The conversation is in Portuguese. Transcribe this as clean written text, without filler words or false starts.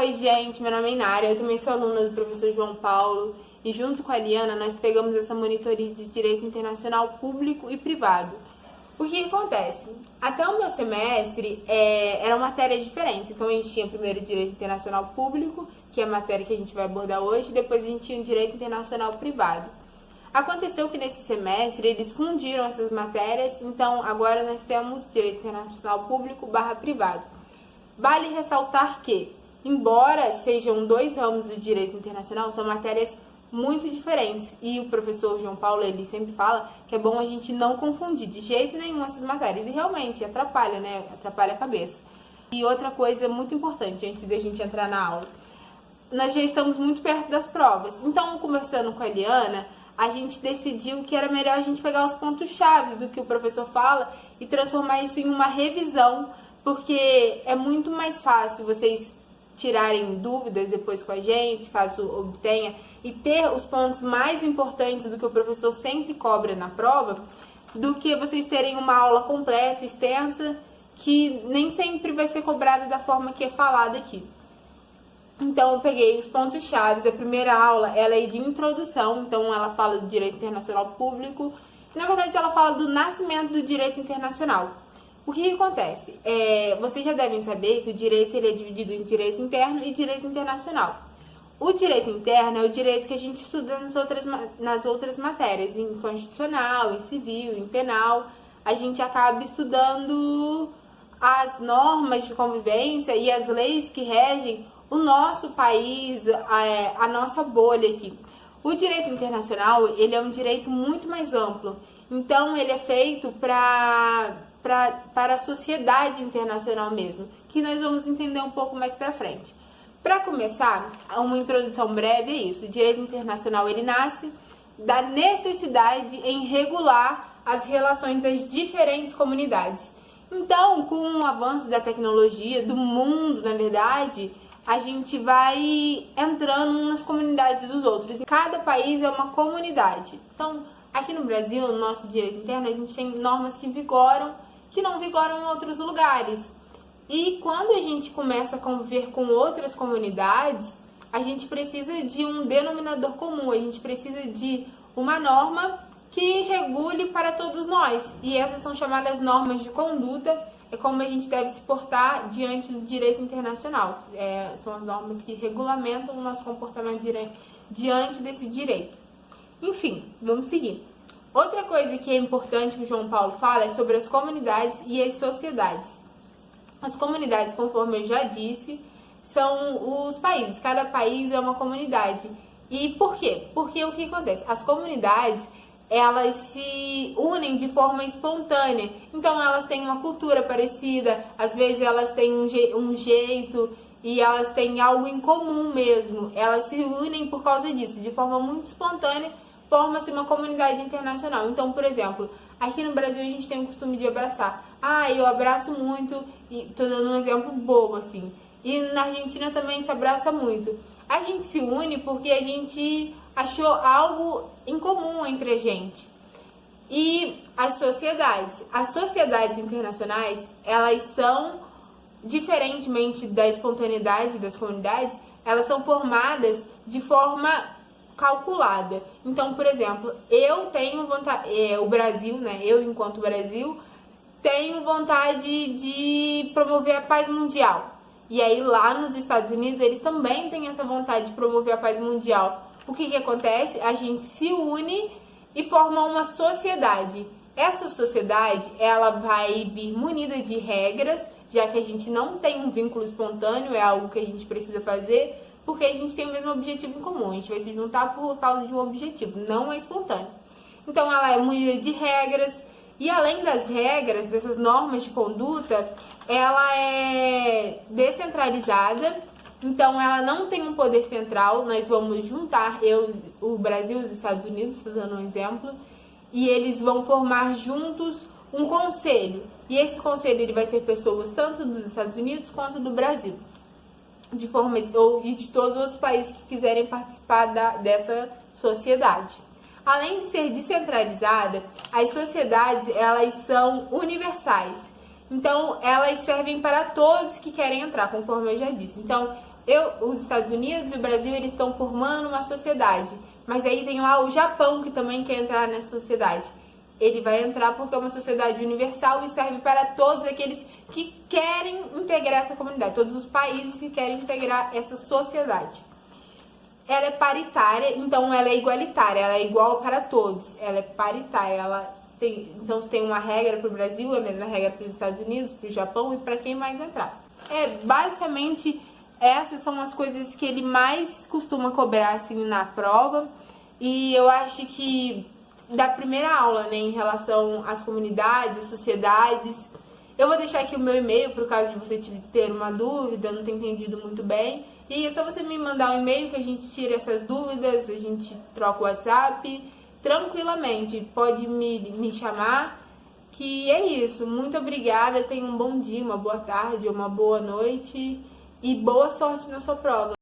Oi, gente, meu nome é Inara, eu também sou aluna do professor João Paulo e junto com a Liana nós pegamos essa monitoria de Direito Internacional Público e Privado. O que acontece? Até o meu semestre eram matérias diferentes, então a gente tinha primeiro Direito Internacional Público, que é a matéria que a gente vai abordar hoje, e depois a gente tinha o Direito Internacional Privado. Aconteceu que nesse semestre eles fundiram essas matérias, então agora nós temos Direito Internacional Público / Privado. Vale ressaltar que, embora sejam dois ramos do direito internacional, são matérias muito diferentes. E o professor João Paulo, ele sempre fala que é bom a gente não confundir de jeito nenhum essas matérias. E realmente atrapalha, né? Atrapalha a cabeça. E outra coisa muito importante, antes da gente entrar na aula. Nós já estamos muito perto das provas. Então, conversando com a Eliana, a gente decidiu que era melhor a gente pegar os pontos-chave do que o professor fala e transformar isso em uma revisão, porque é muito mais fácil vocês tirarem dúvidas depois com a gente, caso obtenha, e ter os pontos mais importantes do que o professor sempre cobra na prova, do que vocês terem uma aula completa, extensa, que nem sempre vai ser cobrada da forma que é falada aqui. Então, eu peguei os pontos-chave. A primeira aula, ela é de introdução, então ela fala do direito internacional público, e, na verdade, ela fala do nascimento do direito internacional. O que acontece? Vocês já devem saber que o direito ele é dividido em direito interno e direito internacional. O direito interno é o direito que a gente estuda nas outras matérias, em constitucional, em civil, em penal. A gente acaba estudando as normas de convivência e as leis que regem o nosso país, a nossa bolha aqui. O direito internacional, ele é um direito muito mais amplo. Então, ele é feito para a sociedade internacional mesmo, que nós vamos entender um pouco mais para frente. Para começar, uma introdução breve é isso. O direito internacional, ele nasce da necessidade em regular as relações das diferentes comunidades. Então, com o avanço da tecnologia, do mundo, na verdade, a gente vai entrando nas comunidades dos outros. Cada país é uma comunidade. Então, aqui no Brasil, no nosso direito interno, a gente tem normas que não vigoram em outros lugares. E quando a gente começa a conviver com outras comunidades, a gente precisa de um denominador comum, a gente precisa de uma norma que regule para todos nós. E essas são chamadas normas de conduta, é como a gente deve se portar diante do direito internacional. São as normas que regulamentam o nosso comportamento diante desse direito. Enfim, vamos seguir. Outra coisa que é importante que o João Paulo fala é sobre as comunidades e as sociedades. As comunidades, conforme eu já disse, são os países. Cada país é uma comunidade. E por quê? Porque o que acontece? As comunidades, elas se unem de forma espontânea. Então, elas têm uma cultura parecida, às vezes elas têm um jeito e elas têm algo em comum mesmo. Elas se unem por causa disso, de forma muito espontânea, forma-se uma comunidade internacional. Então, por exemplo, aqui no Brasil a gente tem o costume de abraçar. Eu abraço muito, e tô dando um exemplo bobo, assim. E na Argentina também se abraça muito. A gente se une porque a gente achou algo em comum entre a gente. E as sociedades internacionais, elas são, diferentemente da espontaneidade das comunidades, elas são formadas de forma calculada. Então, por exemplo, eu tenho vontade, o Brasil, né, eu enquanto Brasil, tenho vontade de promover a paz mundial. E aí lá nos Estados Unidos, eles também têm essa vontade de promover a paz mundial. O que acontece? A gente se une e forma uma sociedade. Essa sociedade, ela vai vir munida de regras, já que a gente não tem um vínculo espontâneo, é algo que a gente precisa fazer, porque a gente tem o mesmo objetivo em comum. A gente vai se juntar por causa de um objetivo, não é espontâneo. Então, ela é munida de regras, e além das regras, dessas normas de conduta, ela é descentralizada, então ela não tem um poder central. Nós vamos juntar o Brasil e os Estados Unidos, estou dando um exemplo, e eles vão formar juntos um conselho. E esse conselho ele vai ter pessoas tanto dos Estados Unidos quanto do Brasil, e de todos os países que quiserem participar dessa sociedade. Além de ser descentralizada, as sociedades, elas são universais. Então, elas servem para todos que querem entrar, conforme eu já disse. Então, Os Estados Unidos e o Brasil, eles estão formando uma sociedade. Mas aí tem lá o Japão, que também quer entrar nessa sociedade. Ele vai entrar porque é uma sociedade universal e serve para todos aqueles que querem integrar essa comunidade, todos os países que querem integrar essa sociedade. Ela é paritária, então ela é igualitária, ela é igual para todos, ela é paritária, então tem uma regra para o Brasil, a mesma regra para os Estados Unidos, para o Japão e para quem mais entrar. Basicamente, essas são as coisas que ele mais costuma cobrar assim na prova, e eu acho que da primeira aula, né, em relação às comunidades, sociedades. Eu vou deixar aqui o meu e-mail, por caso de você ter uma dúvida, não ter entendido muito bem. E é só você me mandar um e-mail que a gente tira essas dúvidas, a gente troca o WhatsApp tranquilamente. Pode me chamar, que é isso. Muito obrigada, tenha um bom dia, uma boa tarde, uma boa noite e boa sorte na sua prova.